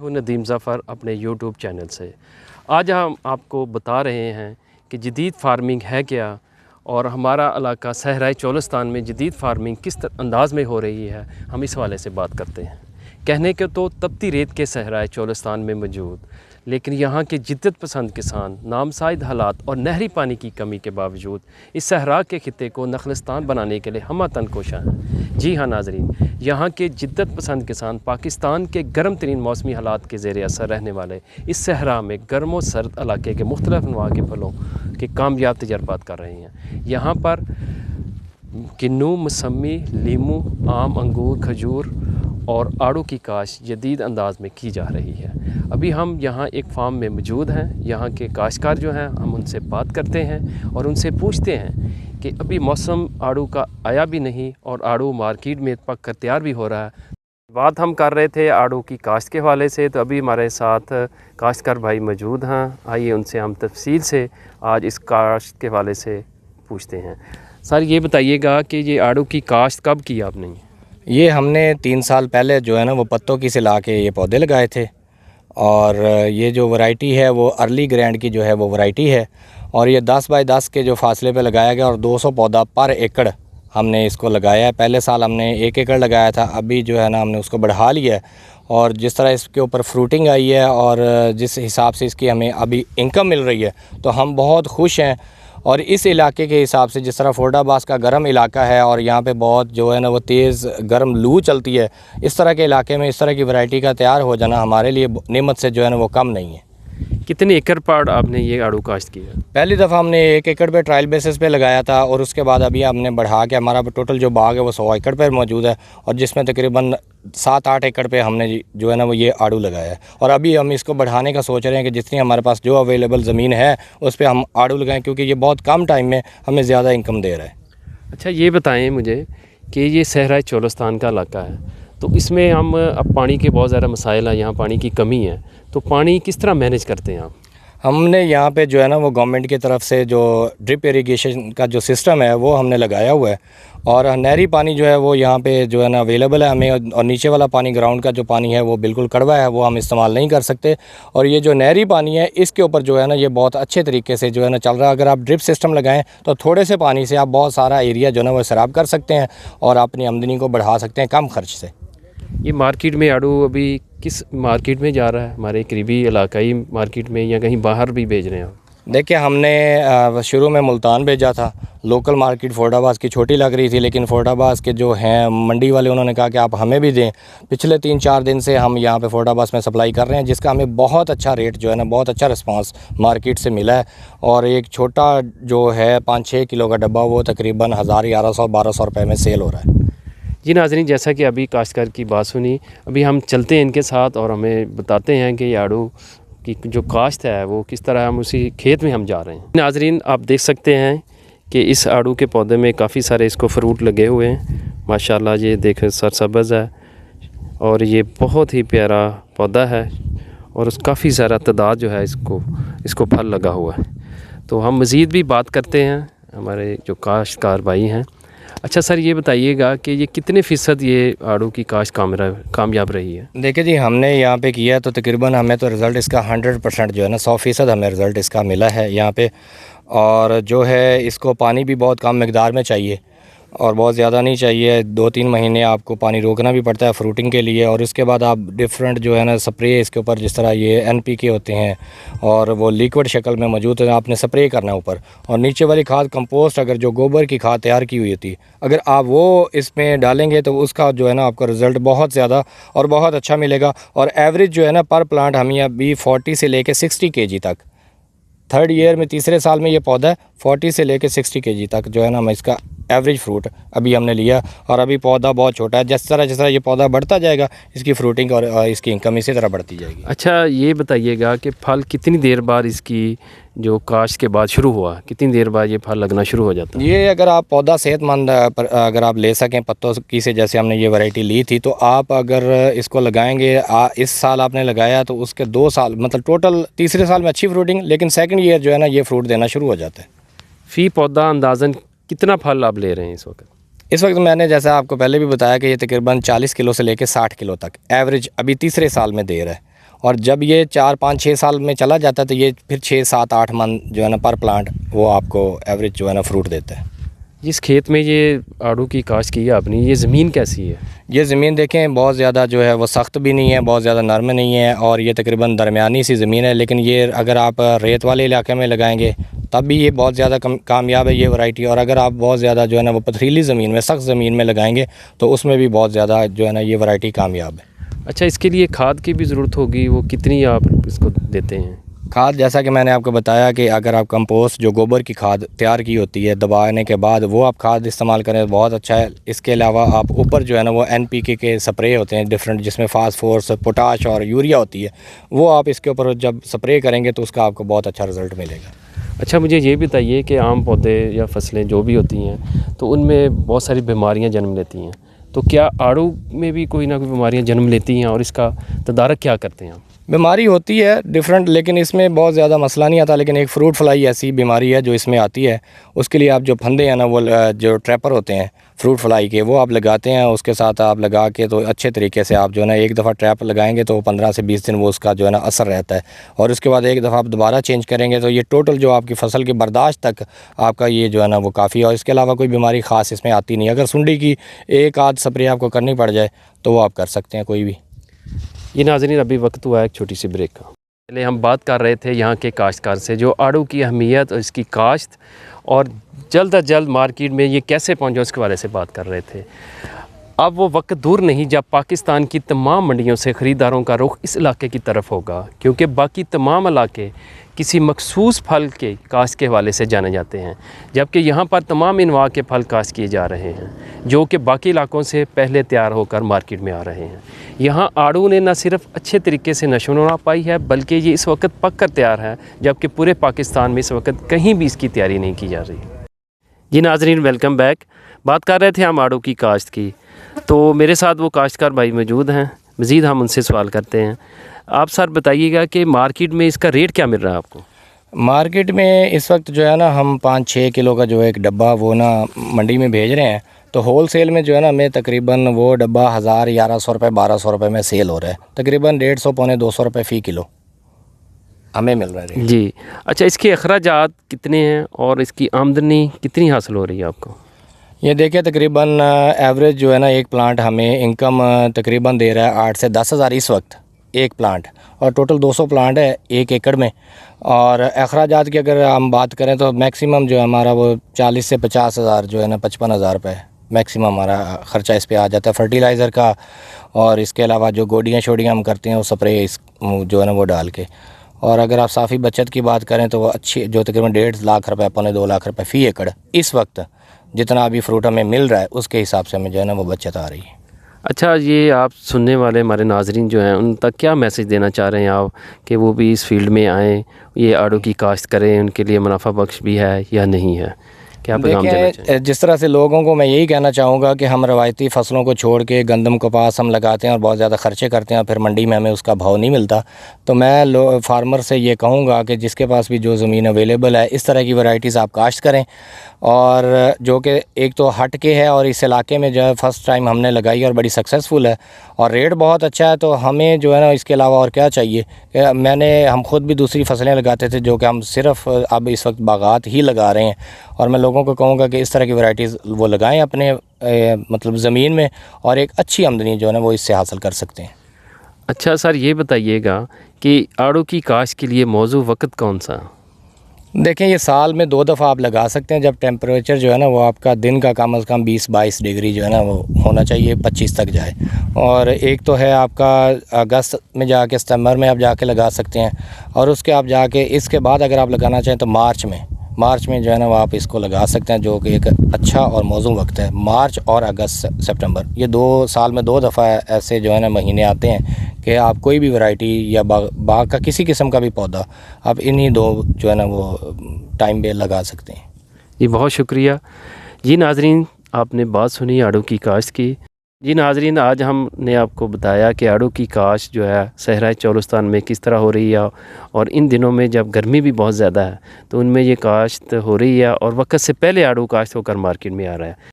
ہوں ندیم ظفر اپنے YouTube channel سے۔ آج ہم آپ کو بتا رہے ہیں کہ جدید فارمنگ ہے کیا، اور ہمارا علاقہ صحرائے چولستان میں جدید فارمنگ کس انداز میں ہو رہی ہے، ہم اس حوالے سے بات کرتے ہیں۔ کہنے کے تو تپتی ریت کے صحرائے چولستان میں موجود، لیکن یہاں کے جدت پسند کسان نامساعد حالات اور نہری پانی کی کمی کے باوجود اس صحرا کے خطے کو نخلستان بنانے کے لیے ہمہ تن کوشاں ہیں۔ جی ہاں ناظرین، یہاں کے جدت پسند کسان پاکستان کے گرم ترین موسمی حالات کے زیر اثر رہنے والے اس صحرا میں گرم و سرد علاقے کے مختلف انواع کے پھلوں کے کامیاب تجربات کر رہے ہیں۔ یہاں پر کنو، موسمی، لیمو، آم، انگور، کھجور اور آڑو کی کاشت جدید انداز میں کی جا رہی ہے۔ ابھی ہم یہاں ایک فارم میں موجود ہیں۔ یہاں کے کاشتکار جو ہیں، ہم ان سے بات کرتے ہیں اور ان سے پوچھتے ہیں کہ ابھی موسم آڑو کا آیا بھی نہیں اور آڑو مارکیٹ میں پک کر تیار بھی ہو رہا ہے۔ بات ہم کر رہے تھے آڑو کی کاشت کے حوالے سے، تو ابھی ہمارے ساتھ کاشتکار بھائی موجود ہیں۔ آئیے ان سے ہم تفصیل سے آج اس کاشت کے حوالے سے پوچھتے ہیں۔ سر یہ بتائیے گا کہ یہ آڑو کی کاشت کب کی آپ نے؟ یہ ہم نے 3 سال پہلے جو ہے نا وہ پتوں کی سے لا کے یہ پودے لگائے تھے، اور یہ جو ورائٹی ہے وہ ارلی گرینڈ کی جو ہے وہ ورائٹی ہے، اور یہ 10x10 کے جو فاصلے پہ لگایا گیا، اور 200 پودا پر ایکڑ ہم نے اس کو لگایا ہے۔ پہلے سال ہم نے 1 ایکڑ لگایا تھا، ابھی جو ہے نا ہم نے اس کو بڑھا لیا ہے، اور جس طرح اس کے اوپر فروٹنگ آئی ہے اور جس حساب سے اس کی ہمیں ابھی انکم مل رہی ہے، تو ہم بہت خوش ہیں۔ اور اس علاقے کے حساب سے جس طرح فورڈ آباد کا گرم علاقہ ہے اور یہاں پہ بہت جو ہے نا وہ تیز گرم لو چلتی ہے، اس طرح کے علاقے میں اس طرح کی ورائٹی کا تیار ہو جانا ہمارے لیے نعمت سے جو ہے نا وہ کم نہیں ہے۔ کتنے ایکڑ پر آپ نے یہ آڑو کاشت کیا؟ پہلی دفعہ ہم نے 1 ایکڑ پہ ٹرائل بیسس پہ لگایا تھا، اور اس کے بعد ابھی ہم نے بڑھا کے ہمارا ٹوٹل جو باغ ہے وہ 100 ایکڑ پہ موجود ہے، اور جس میں تقریباً 7-8 ایکڑ پہ ہم نے جو ہے نا وہ یہ آڑو لگایا ہے، اور ابھی ہم اس کو بڑھانے کا سوچ رہے ہیں کہ جتنی ہمارے پاس جو اویلیبل زمین ہے اس پہ ہم آڑو لگائیں، کیونکہ یہ بہت کم ٹائم میں ہمیں زیادہ انکم دے رہا ہے۔ اچھا یہ بتائیں مجھے کہ یہ صحرائے چولستان کا علاقہ ہے، تو اس میں ہم اب پانی کے بہت زیادہ مسائل ہیں، یہاں پانی کی کمی ہے، تو پانی کس طرح مینیج کرتے ہیں آپ؟ ہم نے یہاں پہ جو ہے نا وہ گورنمنٹ کی طرف سے جو ڈرپ اریگیشن کا جو سسٹم ہے وہ ہم نے لگایا ہوا ہے، اور نہری پانی جو ہے وہ یہاں پہ جو ہے نا اویلیبل ہے ہمیں، اور نیچے والا پانی گراؤنڈ کا جو پانی ہے وہ بالکل کڑوا ہے، وہ ہم استعمال نہیں کر سکتے، اور یہ جو نہری پانی ہے اس کے اوپر جو ہے نا یہ بہت اچھے طریقے سے جو ہے نا چل رہا ہے۔ اگر آپ ڈرپ سسٹم لگائیں تو تھوڑے سے پانی سے آپ بہت سارا ایریا جو ہے نا وہ سیراب کر سکتے ہیں اور اپنی آمدنی کو بڑھا سکتے ہیں کم خرچ سے۔ یہ مارکیٹ میں آڑو ابھی کس مارکیٹ میں جا رہا ہے؟ ہمارے قریبی علاقائی مارکیٹ میں یا کہیں باہر بھی بھیج رہے ہیں آپ؟ دیکھیں ہم نے شروع میں ملتان بھیجا تھا، لوکل مارکیٹ فورڈ آباد کی چھوٹی لگ رہی تھی، لیکن فورڈ آباد کے جو ہیں منڈی والے انہوں نے کہا کہ آپ ہمیں بھی دیں۔ پچھلے 3-4 دن سے ہم یہاں پہ فورڈ آباد میں سپلائی کر رہے ہیں، جس کا ہمیں بہت اچھا ریٹ جو ہے نا بہت اچھا رسپانس مارکیٹ سے ملا ہے، اور ایک چھوٹا جو ہے 5-6 کلو کا ڈبہ وہ تقریباً 1100-1200 روپے میں سیل ہو رہا ہے۔ جی ناظرین، جیسا کہ ابھی کاشتکار کی بات سنی، ابھی ہم چلتے ہیں ان کے ساتھ اور ہمیں بتاتے ہیں کہ یہ آڑو کی جو کاشت ہے وہ کس طرح ہم اسی کھیت میں ہم جا رہے ہیں۔ ناظرین آپ دیکھ سکتے ہیں کہ اس آڑو کے پودے میں کافی سارے اس کو فروٹ لگے ہوئے ہیں، ماشاءاللہ یہ دیکھیں سرسبز ہے، اور یہ بہت ہی پیارا پودا ہے، اور اس کافی سارا تعداد جو ہے اس کو پھل لگا ہوا ہے۔ تو ہم مزید بھی بات کرتے ہیں ہمارے جو کاشتکار بھائی ہیں۔ اچھا سر یہ بتائیے گا کہ یہ کتنے فیصد یہ آڑو کی کاشت کامیاب رہی ہے؟ دیکھیں جی، ہم نے یہاں پہ کیا ہے تو تقریباً ہمیں تو رزلٹ اس کا 100% جو ہے نا 100% ہمیں رزلٹ اس کا ملا ہے یہاں پہ، اور جو ہے اس کو پانی بھی بہت کم مقدار میں چاہیے اور بہت زیادہ نہیں چاہیے۔ 2-3 مہینے آپ کو پانی روکنا بھی پڑتا ہے فروٹنگ کے لیے، اور اس کے بعد آپ ڈفرینٹ جو ہے نا سپرے اس کے اوپر، جس طرح یہ NPK ہوتے ہیں اور وہ لیکوڈ شکل میں موجود ہیں، آپ نے سپرے کرنا اوپر، اور نیچے والی کھاد کمپوسٹ اگر جو گوبر کی کھاد تیار کی ہوئی ہوتی ہے اگر آپ وہ اس میں ڈالیں گے تو اس کا جو ہے نا آپ کو رزلٹ بہت زیادہ اور بہت اچھا ملے گا، اور ایوریج جو ہے نا پر پلانٹ ہمیں ابھی 40 سے لے کے 60 kg تک، 3rd ایئر میں تیسرے سال میں یہ پودا ہے 40 سے لے کے 60 kg تک جو ہے نا ہم اس کا ایوریج فروٹ ابھی ہم نے لیا، اور ابھی پودا بہت چھوٹا ہے۔ جس طرح یہ پودا بڑھتا جائے گا اس کی فروٹنگ اور اس کی انکم اسی طرح بڑھتی جائے گی۔ اچھا یہ بتائیے گا کہ پھل کتنی دیر بعد اس کی جو کاشت کے بعد شروع ہوا، کتنی دیر بعد یہ پھل لگنا شروع ہو جاتا ہے؟ یہ اگر آپ پودا صحت مند اگر آپ لے سکیں پتوں کی سے، جیسے ہم نے یہ ورائٹی لی تھی، تو آپ اگر اس کو لگائیں گے، اس سال آپ نے لگایا تو اس کے 2 سال مطلب ٹوٹل تیسرے سال میں اچھی فروٹنگ، لیکن 2nd ایئر جو ہے نا یہ فروٹ دینا شروع ہو جاتا ہے۔ فی پودا اندازاً کتنا پھل آپ لے رہے ہیں اس وقت؟ اس وقت میں نے جیسا آپ کو پہلے بھی بتایا کہ یہ تقریباً 40 کلو سے لے کے 60 کلو تک ایوریج ابھی تیسرے سال میں دے رہا ہے، اور جب یہ 4-5-6 سال میں چلا جاتا ہے تو یہ پھر 6-7-8 من جو ہے نا پر پلانٹ وہ آپ کو ایوریج جو ہے نا فروٹ دیتا ہے۔ جس کھیت میں یہ آڑو کی کاشت کی ہے آپ نے، یہ زمین کیسی ہے؟ یہ زمین دیکھیں بہت زیادہ جو ہے وہ سخت بھی نہیں ہے، بہت زیادہ نرم نہیں ہے، اور یہ تقریباً درمیانی سی زمین ہے، لیکن یہ اگر آپ ریت والے علاقے میں لگائیں گے تب بھی یہ بہت زیادہ کامیاب ہے یہ ورائٹی، اور اگر آپ بہت زیادہ جو ہے نا وہ پتھریلی زمین میں سخت زمین میں لگائیں گے تو اس میں بھی بہت زیادہ جو ہے نا یہ ورائٹی کامیاب ہے۔ اچھا، اس کے لیے کھاد کی بھی ضرورت ہوگی، وہ کتنی آپ اس کو دیتے ہیں؟ کھاد جیسا کہ میں نے آپ کو بتایا کہ اگر آپ کمپوسٹ جو گوبر کی کھاد تیار کی ہوتی ہے دبانے کے بعد وہ آپ کھاد استعمال کریں تو بہت اچھا ہے۔ اس کے علاوہ آپ اوپر جو ہے نا وہ NPK کے سپرے ہوتے ہیں ڈفرینٹ، جس میں فاسفورس، پوٹاش اور یوریا ہوتی ہے، وہ آپ اس کے اوپر جب سپرے کریں گے تو اس کا آپ کو بہت اچھا رزلٹ ملے گا۔ اچھا، مجھے یہ بتائیے کہ عام پودے یا فصلیں جو بھی ہوتی ہیں تو ان میں بہت ساری بیماریاں جنم لیتی ہیں، تو کیا آڑو میں بھی کوئی نہ کوئی بیماریاں جنم لیتی ہیں اور اس کا تدارک کیا کرتے ہیں آپ؟ بیماری ہوتی ہے ڈفرینٹ، لیکن اس میں بہت زیادہ مسئلہ نہیں آتا، لیکن ایک فروٹ فلائی ایسی بیماری ہے جو اس میں آتی ہے۔ اس کے لیے آپ جو پھندے ہیں نا وہ جو ٹریپر ہوتے ہیں فروٹ فلائی کے وہ آپ لگاتے ہیں، اس کے ساتھ آپ لگا کے تو اچھے طریقے سے آپ جو ہے نا ایک دفعہ ٹریپ لگائیں گے تو 15 سے 20 دن وہ اس کا جو ہے نا اثر رہتا ہے، اور اس کے بعد ایک دفعہ آپ دوبارہ چینج کریں گے تو یہ ٹوٹل جو آپ کی فصل کی برداشت تک آپ کا یہ جو ہے نا وہ کافی ہے، اور اس کے علاوہ کوئی بیماری خاص اس میں آتی نہیں۔ اگر سنڈی کی ایک آدھ سپرے آپ کو کرنی پڑ جائے تو وہ آپ کر سکتے ہیں کوئی بھی۔ یہ ناظرین، ابھی وقت ہوا ہے ایک چھوٹی سی بریک کا۔ پہلے ہم بات کر رہے تھے یہاں کے کاشتکار سے جو آڑو کی اہمیت اور اس کی کاشت اور جلد از جلد مارکیٹ میں یہ کیسے پہنچے اس کے بارے سے بات کر رہے تھے۔ اب وہ وقت دور نہیں جب پاکستان کی تمام منڈیوں سے خریداروں کا رخ اس علاقے کی طرف ہوگا، کیونکہ باقی تمام علاقے کسی مخصوص پھل کے کاشت کے حوالے سے جانے جاتے ہیں، جبکہ یہاں پر تمام انواع کے پھل کاشت کیے جا رہے ہیں جو کہ باقی علاقوں سے پہلے تیار ہو کر مارکیٹ میں آ رہے ہیں۔ یہاں آڑو نے نہ صرف اچھے طریقے سے نشو و نما پائی ہے بلکہ یہ اس وقت پک کر تیار ہے، جبکہ پورے پاکستان میں اس وقت کہیں بھی اس کی تیاری نہیں کی جا رہی۔ جی ناظرین، ویلکم بیک۔ بات کر رہے تھے ہم آڑو کی کاشت کی، تو میرے ساتھ وہ کاشتکار بھائی موجود ہیں، مزید ہم ان سے سوال کرتے ہیں۔ آپ سر بتائیے گا کہ مارکیٹ میں اس کا ریٹ کیا مل رہا ہے آپ کو؟ مارکیٹ میں اس وقت جو ہے نا ہم 5-6 کلو کا جو ایک ڈبہ وہ نا منڈی میں بھیج رہے ہیں، تو ہول سیل میں جو ہے نا ہمیں تقریباً وہ ڈبہ 1100 روپے 1200 روپے میں سیل ہو رہا ہے، تقریباً 150-200 روپے فی کلو ہمیں مل رہا ہے۔ جی اچھا، اس کے اخراجات کتنے ہیں اور اس کی آمدنی کتنی حاصل ہو رہی ہے آپ کو؟ یہ دیکھیں تقریباً ایوریج جو ہے نا ایک پلانٹ ہمیں انکم تقریباً دے رہا ہے 8 سے 10 ہزار اس وقت ایک پلانٹ، اور ٹوٹل 200 پلانٹ ہے 1 ایکڑ میں۔ اور اخراجات کی اگر ہم بات کریں تو میکسیمم جو ہے ہمارا وہ 40 سے 50 ہزار جو ہے نا 55 ہزار روپے میکسیمم ہمارا خرچہ اس پہ آ جاتا ہے فرٹیلائزر کا، اور اس کے علاوہ جو گوڈیاں شوڈیاں ہم کرتے ہیں وہ سپرے جو ہے نا وہ ڈال کے۔ اور اگر آپ صافی بچت کی بات کریں تو وہ اچھی جو تقریباً 1.5 لاکھ روپے 2 لاکھ روپے فی ایکڑ اس وقت جتنا ابھی فروٹ ہمیں مل رہا ہے اس کے حساب سے ہمیں جو ہے نا وہ بچت آ رہی ہے۔ اچھا، یہ آپ سننے والے ہمارے ناظرین جو ہیں ان تک کیا میسج دینا چاہ رہے ہیں آپ کہ وہ بھی اس فیلڈ میں آئیں، یہ آڑو کی کاشت کریں، ان کے لیے منافع بخش بھی ہے یا نہیں ہے؟ کیا پیغام دینا چاہیں؟ دیکھیں جس طرح سے لوگوں کو میں یہی کہنا چاہوں گا کہ ہم روایتی فصلوں کو چھوڑ کے گندم کپاس ہم لگاتے ہیں اور بہت زیادہ خرچے کرتے ہیں اور پھر منڈی میں ہمیں اس کا بھاؤ نہیں ملتا، تو میں فارمر سے یہ کہوں گا کہ جس کے پاس بھی جو زمین اویلیبل ہے اس طرح کی ورائٹیز آپ کاشت کریں، اور جو کہ ایک تو ہٹ کے ہے اور اس علاقے میں جو ہے فرسٹ ٹائم ہم نے لگائی اور بڑی سکسیزفل ہے اور ریٹ بہت اچھا ہے، تو ہمیں جو ہے نا اس کے علاوہ اور کیا چاہیے کہ ہم خود بھی دوسری فصلیں لگاتے تھے جو کہ ہم صرف اب اس وقت باغات ہی لگا رہے ہیں، اور میں لوگوں کو کہوں گا کہ اس طرح کی ورائٹیز وہ لگائیں اپنے مطلب زمین میں، اور ایک اچھی آمدنی جو ہے نا وہ اس سے حاصل کر سکتے ہیں۔ اچھا سر، یہ بتائیے گا کہ آڑو کی کاشت کے لیے موزوں وقت کون سا؟ دیکھیں یہ سال میں 2 دفعہ آپ لگا سکتے ہیں، جب ٹیمپریچر جو ہے نا وہ آپ کا دن کا کم از کم 20-22 ڈگری جو ہے نا وہ ہونا چاہیے، 25 تک جائے، اور ایک تو ہے آپ کا اگست میں جا کے ستمبر میں آپ جا کے لگا سکتے ہیں، اور اس کے آپ جا کے اس کے بعد اگر آپ لگانا چاہیں تو مارچ میں جو ہے نا وہ آپ اس کو لگا سکتے ہیں، جو کہ ایک اچھا اور موزوں وقت ہے، مارچ اور اگست سپٹمبر، یہ سال میں 2 دفعہ ایسے جو ہے نا مہینے آتے ہیں کہ آپ کوئی بھی ورائٹی یا باغ کا کسی قسم کا بھی پودا آپ انہی 2 جو ہے نا وہ ٹائم پہ لگا سکتے ہیں۔ جی بہت شکریہ۔ جی ناظرین، آپ نے بات سنی آڑو کی کاشت کی۔ جی ناظرین، آج ہم نے آپ کو بتایا کہ آڑو کی کاشت جو ہے صحرائے چولستان میں کس طرح ہو رہی ہے، اور ان دنوں میں جب گرمی بھی بہت زیادہ ہے تو ان میں یہ کاشت ہو رہی ہے اور وقت سے پہلے آڑو کاشت ہو کر مارکیٹ میں آ رہا ہے۔